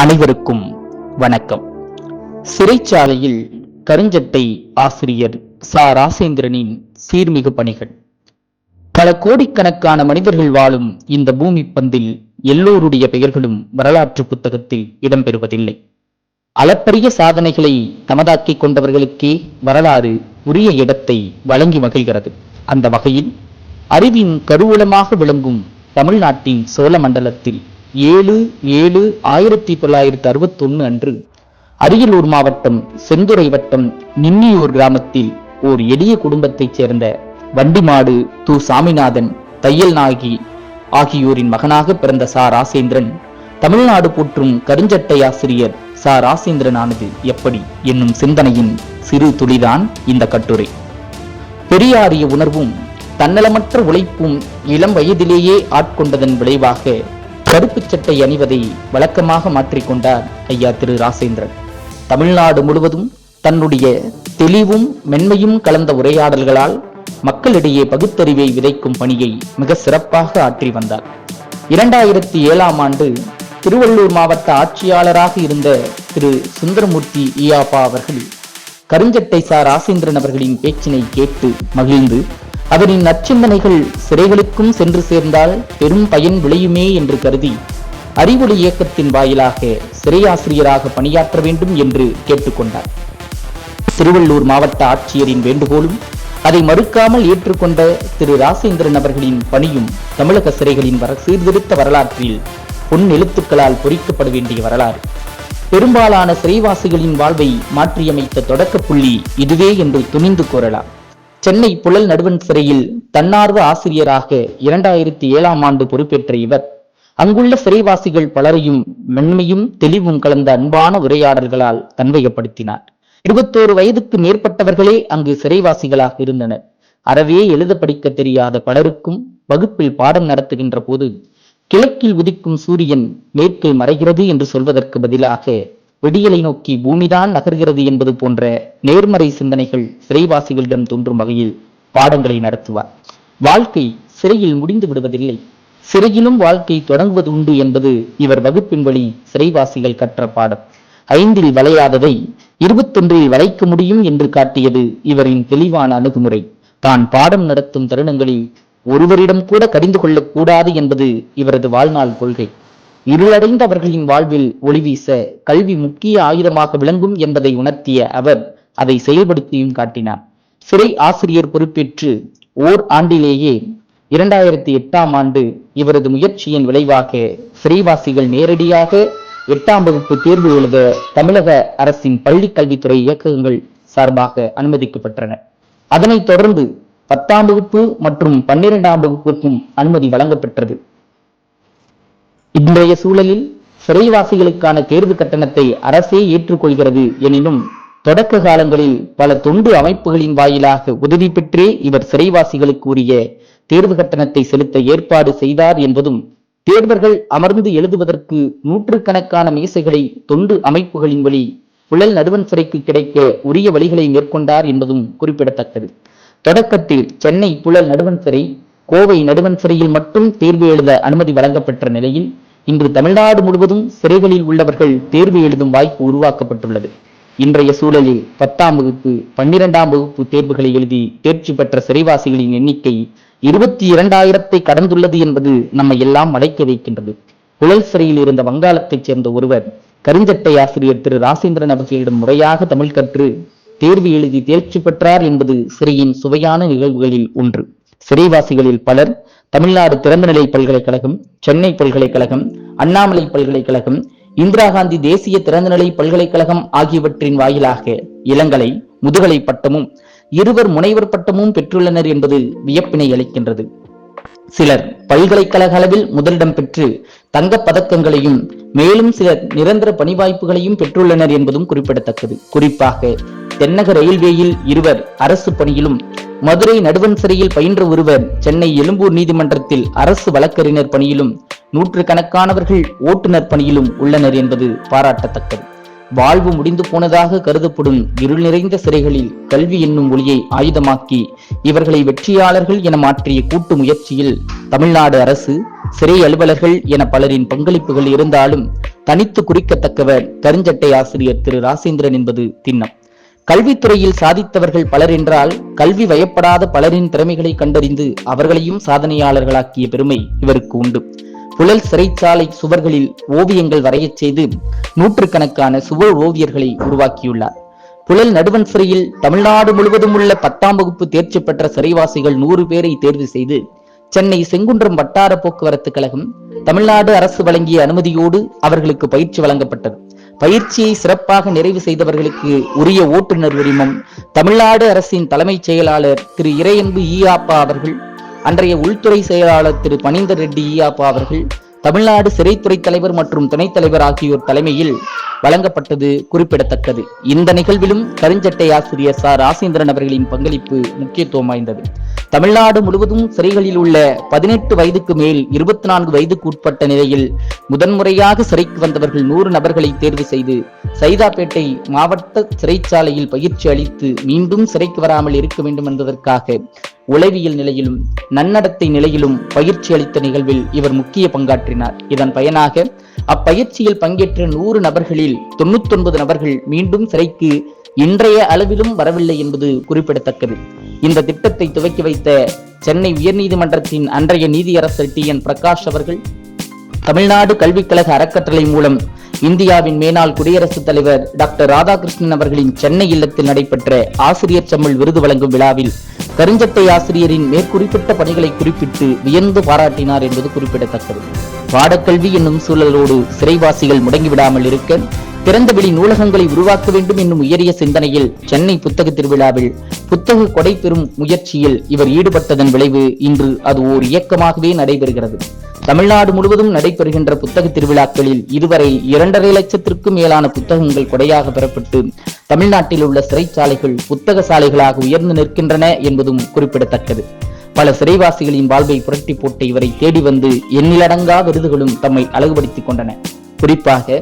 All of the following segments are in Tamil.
அனைவருக்கும் வணக்கம். சிறைச்சாலையில் கருஞ்சட்டை ஆசிரியர் ச. ராசேந்திரனின் சீர்மிகு பணிகள். பல கோடிக்கணக்கான மனிதர்கள் வாழும் இந்த பூமி பந்தில் எல்லோருடைய பெயர்களும் வரலாற்று புத்தகத்தில் இடம்பெறுவதில்லை. அளப்பரிய சாதனைகளை தமதாக்கிக் கொண்டவர்களுக்கே வரலாறு உரிய இடத்தை வழங்கி மகிழ்கிறது. அந்த வகையில் அறிவின் கருவூலமாக விளங்கும் தமிழ்நாட்டின் சோழ மண்டலத்தில் 7/7/1961 அன்று அரியலூர் மாவட்டம் செந்துறை வட்டம் நின்னியூர் கிராமத்தில் ஓர் எளிய குடும்பத்தைச் சேர்ந்த வண்டிமாடு து. சாமிநாதன், தையல் நாயகி ஆகியோரின் மகனாக பிறந்த ச. ராசேந்திரன் தமிழ்நாடு போற்றும் கருஞ்சட்டை ஆசிரியர் ச. ராசேந்திரனானது எப்படி என்னும் சிந்தனையின் சிறு துளிதான் இந்த கட்டுரை. பெரியாரிய உணர்வும் தன்னலமற்ற உழைப்பும் இளம் வயதிலேயே ஆட்கொண்டதன் விளைவாக கருப்பு சட்டை அணிவதை வழக்கமாக மாற்றிக்கொண்டார் ஐயா திரு ராசேந்திரன். தமிழ்நாடு முழுவதும் தன்னுடைய தெளிவும் மென்மையும் கலந்த உரையாடல்களால் மக்களிடையே பகுத்தறிவை விதைக்கும் பணியை மிக சிறப்பாக ஆற்றி வந்தார். 2007ஆம் ஆண்டு திருவள்ளூர் மாவட்ட ஆட்சியாளராக இருந்த திரு சுந்தரமூர்த்தி ஈயாப்பா அவர்கள் கருஞ்சட்டை ச. ராசேந்திரன் அவர்களின் பேச்சினை கேட்டு மகிழ்ந்து அவரின் நற்சிந்தனைகள் சிறைகளுக்கும் சென்று சேர்ந்தால் பெரும் பயன் விளையுமே என்று கருதி அறிவொளி இயக்கத்தின் வாயிலாக சிறையாசிரியராக பணியாற்ற வேண்டும் என்று கேட்டுக்கொண்டார். திருவள்ளூர் மாவட்ட ஆட்சியரின் வேண்டுகோளும் அதை மறுக்காமல் ஏற்றுக்கொண்ட திரு ராசேந்திரன் அவர்களின் பணியும் தமிழக சிறைகளின் சீர்திருத்த வரலாற்றில் பொன் எழுத்துக்களால் பொறிக்கப்பட வேண்டிய வரலாறு. பெரும்பாலான சிறைவாசிகளின் வாழ்வை மாற்றியமைத்த தொடக்க புள்ளி இதுவே என்று துணிந்து கூறலாம். சென்னை புழல் நடுவன் சிறையில் தன்னார்வ ஆசிரியராக 2007ஆம் ஆண்டு பொறுப்பேற்ற இவர் அங்குள்ள சிறைவாசிகள் பலரையும் மென்மையும் தெளிவும் கலந்த அன்பான உரையாடல்களால் தன்வயப்படுத்தினார். 21 வயதுக்கு மேற்பட்டவர்களே அங்கு சிறைவாசிகளாக இருந்தனர். அறவே எழுத படிக்க தெரியாத பலருக்கும் வகுப்பில் பாடம் நடத்துகின்ற போது கிழக்கில் உதிக்கும் சூரியன் மேற்கில் மறைகிறது என்று சொல்வதற்கு பதிலாக விடியலை நோக்கி பூமிதான் நகர்கிறது என்பது போன்ற நேர்மறை சிந்தனைகள் சிறைவாசிகளிடம் தோன்றும் வகையில் பாடங்களை நடத்துவார். வாழ்க்கை சிறையில் முடிந்து விடுவதில்லை, சிறையிலும் வாழ்க்கை தொடங்குவது உண்டு என்பது இவர் வகுப்பின் வழி சிறைவாசிகள் கற்ற பாடம். 5இல் வளையாததை 21இல் வளைக்க முடியும் என்று காட்டியது இவரின் தெளிவான அணுகுமுறை. தான் பாடம் நடத்தும் தருணங்களில் ஒருவரிடம் கூட கடிந்து கொள்ளக்கூடாது என்பது இவரது வாழ்நாள் கொள்கை. இருளடைந்த அவர்களின் வாழ்வில் ஒளி வீச கல்வி முக்கிய ஆயுதமாக விளங்கும் என்பதை உணர்த்திய அவர் அதை செயல்படுத்தியும் காட்டினார். சிறை ஆசிரியர் பொறுப்பேற்று ஓர் ஆண்டிலேயே 2008ஆம் ஆண்டு இவரது முயற்சியின் விளைவாக சிறைவாசிகள் நேரடியாக 8ஆம் வகுப்பு தேர்வு எழுத தமிழக அரசின் பள்ளி கல்வித்துறை இயக்கங்கள் சார்பாக அனுமதிக்கப்பட்டனர். அதனைத் தொடர்ந்து 10ஆம் வகுப்பு மற்றும் 12ஆம் வகுப்புக்கும் அனுமதி வழங்கப்பெற்றது. இன்றைய சூழலில் சிறைவாசிகளுக்கான தேர்வு கட்டணத்தை அரசே ஏற்றுக்கொள்கிறது எனினும் தொடக்க காலங்களில் பல தொண்டு அமைப்புகளின் வாயிலாக உதவி பெற்றே இவர் சிறைவாசிகளுக்கு உரிய தேர்வு கட்டணத்தை செலுத்த ஏற்பாடு செய்தார் என்பதும், தேர்வர்கள் அமர்ந்து எழுதுவதற்கு நூற்றுக்கணக்கான மேசைகளை தொண்டு அமைப்புகளின் வழி புழல் நடுவன் சிறைக்கு கிடைக்க உரிய வழிகளை மேற்கொண்டார் என்பதும் குறிப்பிடத்தக்கது. தொடக்கத்தில் சென்னை புழல் நடுவன் சிறை, கோவை நடுவன் சிறையில் மட்டும் தேர்வு எழுத அனுமதி வழங்கப்பெற்ற நிலையில் இன்று தமிழ்நாடு முழுவதும் சிறைகளில் உள்ளவர்கள் தேர்வு எழுதும் வாய்ப்பு உருவாக்கப்பட்டுள்ளது. இன்றைய சூழலில் 10ஆம் வகுப்பு 12ஆம் வகுப்பு தேர்வுகளை எழுதி தேர்ச்சி பெற்ற சிறைவாசிகளின் எண்ணிக்கை 22,000 கடந்துள்ளது என்பது நம்மை எல்லாம் அழைக்க வைக்கின்றது. புழல் சிறையில் இருந்த வங்காளத்தைச் சேர்ந்த ஒருவர் கருஞ்சட்டை ஆசிரியர் திரு ராசேந்திரன் அவர்களிடம் முறையாக தமிழ் கற்று தேர்வு எழுதி தேர்ச்சி பெற்றார் என்பது சிறையின் சுவையான நிகழ்வுகளில் ஒன்று. சிறைவாசிகளில் பலர் தமிழ்நாடு திறந்தநிலை பல்கலைக்கழகம், சென்னை பல்கலைக்கழகம், அண்ணாமலை பல்கலைக்கழகம், இந்திரா காந்தி தேசிய திறந்தநிலை பல்கலைக்கழகம் ஆகியவற்றின் வாயிலாக இளங்கலை, முதுகலை பட்டமும் இருவர் முனைவர் பட்டமும் பெற்றுள்ளனர் என்பது வியப்பினை அளிக்கின்றது. சிலர் பல்கலைக்கழக அளவில் முதலிடம் பெற்று தங்கப் பதக்கங்களையும் மேலும் சிலர் நிரந்தர பணி வாய்ப்புகளையும் பெற்றுள்ளனர் என்பதும் குறிப்பிடத்தக்கது. குறிப்பாக தென்னக ரயில்வேயில் இருவர் அரசு பணியிலும், மதுரை நடுவன் சிறையில் பயின்ற ஒருவர் சென்னை எழும்பூர் நீதிமன்றத்தில் அரசு வழக்கறிஞர் பணியிலும், நூற்றுக்கணக்கானவர்கள் ஓட்டுநர் பணியிலும் உள்ளனர் என்பது பாராட்டத்தக்கது. வாழ்வு முடிந்து போனதாக கருதப்படும் இருள் நிறைந்த சிறைகளில் கல்வி என்னும் ஒளியை ஆயுதமாக்கி இவர்களை வெற்றியாளர்கள் என மாற்றிய கூட்டு முயற்சியில் தமிழ்நாடு அரசு, சிறை அலுவலர்கள் என பலரின் பங்களிப்புகள் இருந்தாலும் தனித்து குறிக்கத்தக்கவர் கருஞ்சட்டை ஆசிரியர் திரு ராசேந்திரன் என்பது திண்ணம். கல்வித்துறையில் சாதித்தவர்கள் பலர் என்றால் கல்வி வயப்படாத பலரின் திறமைகளை கண்டறிந்து அவர்களையும் சாதனையாளர்களாக்கிய பெருமை இவருக்கு உண்டு. புழல் சிறைச்சாலை சுவர்களில் ஓவியங்கள் வரையச் செய்து நூற்றுக்கணக்கான சுவர் ஓவியர்களை உருவாக்கியுள்ளார். புழல் நடுவன் சிறையில் தமிழ்நாடு முழுவதும் உள்ள 10ஆம் வகுப்பு தேர்ச்சி பெற்ற சிறைவாசிகள் 100 பேரை தேர்வு செய்து சென்னை செங்குன்றம் வட்டார போக்குவரத்து கழகம் தமிழ்நாடு அரசு வழங்கிய அனுமதியோடு அவர்களுக்கு பயிற்சி வழங்கப்பட்டது. பயிற்சியை சிறப்பாக நிறைவு செய்தவர்களுக்கு உரிய ஓட்டுநர் உரிமம் தமிழ்நாடு அரசின் தலைமைச் செயலாளர் திரு இறையன்பு ஈயாப்பா அவர்கள், அன்றைய உள்துறை செயலாளர் திரு பனீந்தர் ரெட்டி ஈயாப்பா அவர்கள், தமிழ்நாடு சிறைத்துறை தலைவர் மற்றும் துணைத் தலைவர் ஆகியோர் தலைமையில் வழங்கப்பட்டது குறிப்பிடத்தக்கது. இந்த நிகழ்விலும் கருஞ்சட்டை ஆசிரியர் ச. ராசேந்திரன் அவர்களின் பங்களிப்பு முக்கியத்துவம் வாய்ந்தது. தமிழ்நாடு முழுவதும் சிறைகளில் உள்ள 18 வயதுக்கு மேல் 24 வயதுக்கு உட்பட்ட நிலையில் முதன்முறையாக சிறைக்கு வந்தவர்கள் 100 நபர்களை தேர்வு செய்து சைதாப்பேட்டை மாவட்ட சிறைச்சாலையில் பயிற்சி அளித்து மீண்டும் சிறைக்கு வராமல் இருக்க வேண்டும் என்பதற்காக உளவியல் நிலையிலும் நன்னடத்தை நிலையிலும் பயிற்சி அளித்த நிகழ்வில் இவர் முக்கிய பங்காற்றினார். இதன் பயனாக அப்பயிற்சியில் பங்கேற்ற 100 நபர்களில் 99 நபர்கள் மீண்டும் சிறைக்கு இன்றைய அளவிலும் வரவில்லை என்பது குறிப்பிடத்தக்கது. இந்த திட்டத்தை துவக்கி வைத்த சென்னை உயர்நீதிமன்றத்தின் அன்றைய நீதியரசர் டி.என். பிரகாஷ் அவர்கள் தமிழ்நாடு கல்விக்கழக அறக்கட்டளை மூலம் இந்தியாவின் மேனாள் குடியரசுத் தலைவர் டாக்டர் ராதாகிருஷ்ணன் அவர்களின் சென்னை இல்லத்தில் நடைபெற்ற ஆசிரியர் செம்மல் விருது வழங்கும் விழாவில் கருஞ்சட்டை ஆசிரியரின் மேற்குறிப்பிட்ட பணிகளை குறிப்பிட்டு வியந்து பாராட்டினார் என்பது குறிப்பிடத்தக்கது. பாடக்கல்வி என்னும் சூழலோடு சிறைவாசிகள் முடங்கிவிடாமல் இருக்க திறந்தவெளி நூலகங்களை உருவாக்க வேண்டும் என்னும் உயரிய சிந்தனையில் சென்னை புத்தக திருவிழாவில் புத்தக கொடை பெறும் முயற்சியில் இவர் ஈடுபட்டதன் விளைவு இன்று அது ஓர் இயக்கமாகவே நடைபெறுகிறது. தமிழ்நாடு முழுவதும் நடைபெறுகின்ற புத்தக திருவிழாக்களில் இதுவரை 2.5 லட்சத்திற்கும் மேலான புத்தகங்கள் கொடையாக பெறப்பட்டு தமிழ்நாட்டில் உள்ள சிறைச்சாலைகள் புத்தக சாலைகளாக உயர்ந்து நிற்கின்றன என்பதும் குறிப்பிடத்தக்கது. பல சிறைவாசிகளின் வாழ்வை புரட்டி போட்ட இவரை தேடி வந்து எண்ணிலடங்கா விருதுகளும் தம்மை அழகுபடுத்திக் கொண்டன. குறிப்பாக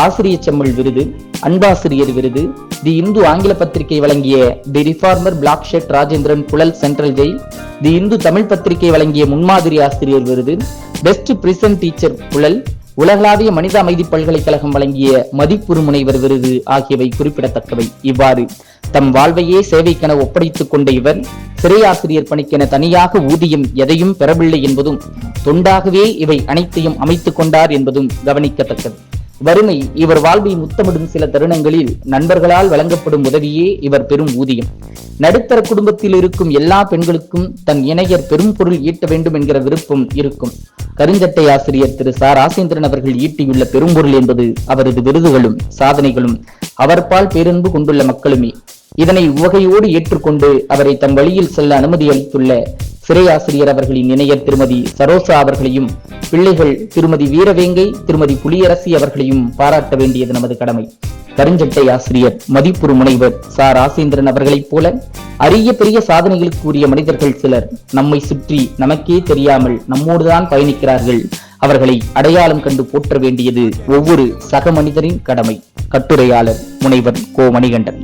ஆசிரியர் செம்மல் விருது, அன்பாசிரியர் விருது, தி இந்து ஆங்கில பத்திரிகை வழங்கிய the reformer black shed Rajendran Puzhal central jail, the Hindu Tamil பத்திரிகை வழங்கிய முன்மாதிரி ஆசிரியர் விருது, பெஸ்ட் பிரிசன் டீச்சர் புழல், உலகளாவிய மனித அமைதி பல்கலைக்கழகம் வழங்கிய மதிப்புறு முனைவர் விருது ஆகியவை குறிப்பிடத்தக்கவை. இவ்வாறு தம் வாழ்வையே சேவைக்கென ஒப்படைத்துக் கொண்ட இவர் சிறையாசிரியர் பணிக்கென தனியாக ஊதியம் எதையும் பெறவில்லை என்பதும் தொண்டாகவே இவை அனைத்தையும் அமைத்துக் கொண்டார் என்பதும் கவனிக்கத்தக்கது. வறுமை இவர் வாழ்வை முத்தமிடும் சில தருணங்களில் நண்பர்களால் வழங்கப்படும் உதவியே இவர் பெரும் ஊதியம். நடுத்தர குடும்பத்தில் இருக்கும் எல்லா பெண்களுக்கும் தன் இணையர் பெரும் பொருள் ஈட்ட வேண்டும் என்கிற விருப்பம் இருக்கும். கருஞ்சட்டை ஆசிரியர் திரு ச. ராசேந்திரன் அவர்கள் ஈட்டியுள்ள பெரும்பொருள் என்பது அவரது விருதுகளும் சாதனைகளும் அவர்பால் பேரன்பு கொண்டுள்ள மக்களுமே. இதனை உவகையோடு ஏற்றுக்கொண்டு அவரை தம் வழியில் செல்ல அனுமதி அளித்துள்ள சிறை ஆசிரியர் அவர்களின் இணையர் திருமதி சரோசா அவர்களையும் பிள்ளைகள் திருமதி வீரவேங்கை, திருமதி புலியரசி அவர்களையும் பாராட்ட வேண்டியது நமது கடமை. கருஞ்சட்டை ஆசிரியர் மதிப்புறு முனைவர் ச. ராசேந்திரன் அவர்களைப் போல அரிய பெரிய சாதனைகளுக்கு உரிய மனிதர்கள் சிலர் நம்மை சுற்றி நமக்கே தெரியாமல் நம்மோடுதான் பயணிக்கிறார்கள். அவர்களை அடையாளம் கண்டு போற்ற வேண்டியது ஒவ்வொரு சக மனிதரின் கடமை. கட்டுரையாளர் முனைவர் கோ. மணிகண்டன்.